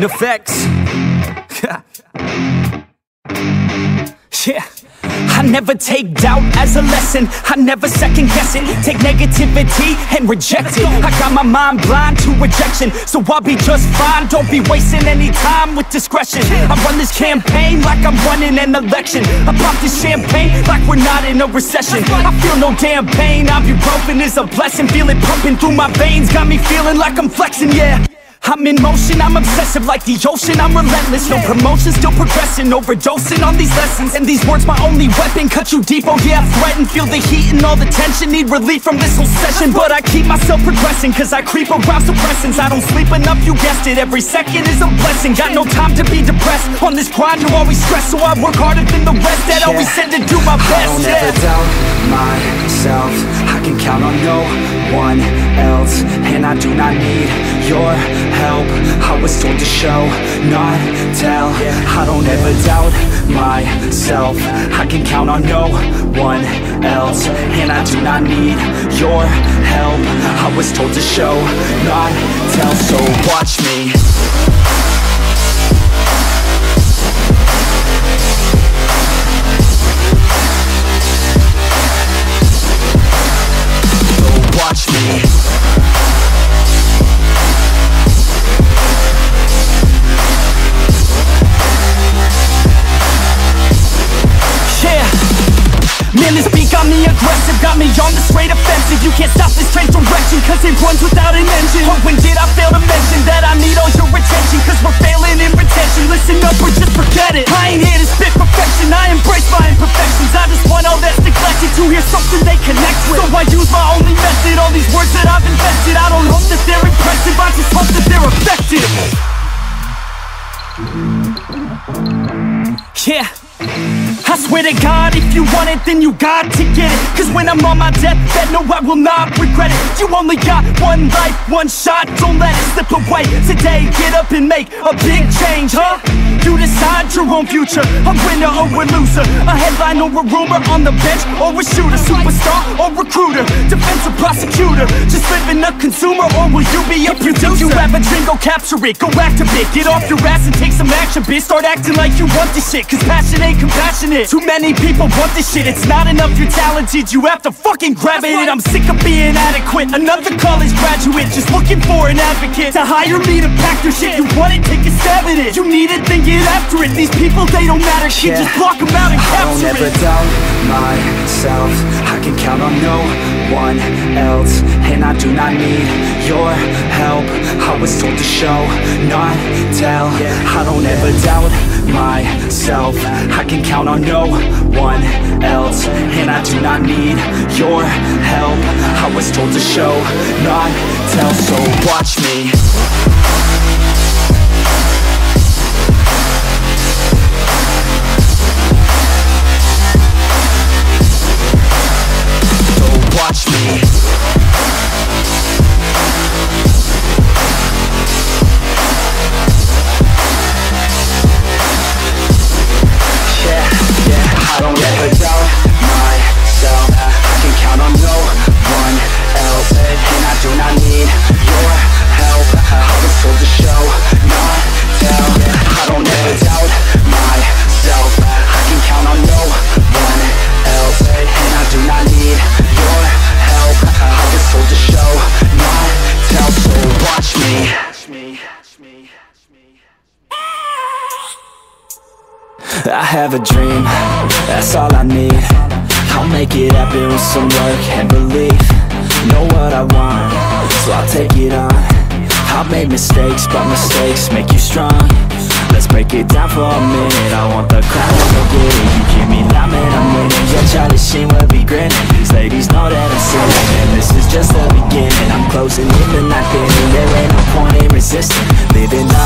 effects. Yeah. I never take doubt as a lesson, I never second guess it. Take negativity and reject it. I got my mind blind to rejection, so I'll be just fine. Don't be wasting any time with discretion. I run this campaign like I'm running an election. I pop this champagne like we're not in a recession. I feel no damn pain, ibuprofen is a blessing. Feel it pumping through my veins, got me feeling like I'm flexing, yeah. I'm in motion, I'm obsessive like the ocean, I'm relentless. No promotion, still progressing, overdosing on these lessons. And these words my only weapon, cut you deep, oh yeah, I threaten. Feel the heat and all the tension, need relief from this whole session. But I keep myself progressing, cause I creep around suppressants. I don't sleep enough, you guessed it, every second is a blessing. Got no time to be depressed, on this grind you're always stressed. So I work harder than the rest, that always send to do my best. I don't ever doubt myself, I can count on no one else. And I do not need your help, I was told to show, not tell. I don't ever doubt myself, I can count on no one else. And I do not need your help, I was told to show, not tell. So watch me. So watch me. Man, this beat got me aggressive, got me on the straight offensive. You can't stop this train direction, cause it runs without an engine. But when did I fail to mention that I need all your attention? Cause we're failing in retention, listen up or just forget it. I ain't here to spit perfection, I embrace my imperfections. I just want all that's neglected to hear something they connect with. So I use my only method, all these words that I've invested. I don't hope that they're impressive, I just hope that they're effective. Yeah, I swear to God, if you want it, then you got to get it. Cause when I'm on my deathbed, no, I will not regret it. You only got one life, one shot, don't let it slip away. Today, get up and make a big change, huh? You decide your own future, a winner or a loser, a headline or a rumor, on the bench or a shooter, superstar or recruiter, defensive prosecutor, just living a consumer, or will you be a producer? If you have a dream, go capture it, go activate, get off your ass and take some action, bitch. Start acting like you want this shit, cause passion ain't compassionate. Too many people want this shit, it's not enough you're talented, you have to fucking grab it. And I'm sick of being adequate, another college graduate, just looking for an advocate to hire me to pack their shit. You want it, take a stab at it, you need it, then get after it. These people, they don't matter, shit, just block them out and capture it. I don't ever doubt myself, I can count on no one else. And I do not need your help, I was told to show, not tell. I don't ever doubt myself, I can count on no one else. And I do not need your help, I was told to show, not tell. So watch me. So watch me. I don't ever doubt myself, I can count on no one else. And I do not need your help, I was told to show, not tell. I don't ever doubt myself, I can count on no one else. And I do not need your help, I was told to show, not tell. So watch me. I have a dream, that's all I need. I'll make it happen with some work and belief. Know what I want, so I'll take it on. I've made mistakes, but mistakes make you strong. Let's break it down for a minute. I want the crowd to go get it. You hear me loud, man, I'm winning. Your childish sheen will be grinning. These ladies know that I'm sinning, and this is just the beginning. I'm closing in the night inning. There ain't no point in resisting. Living up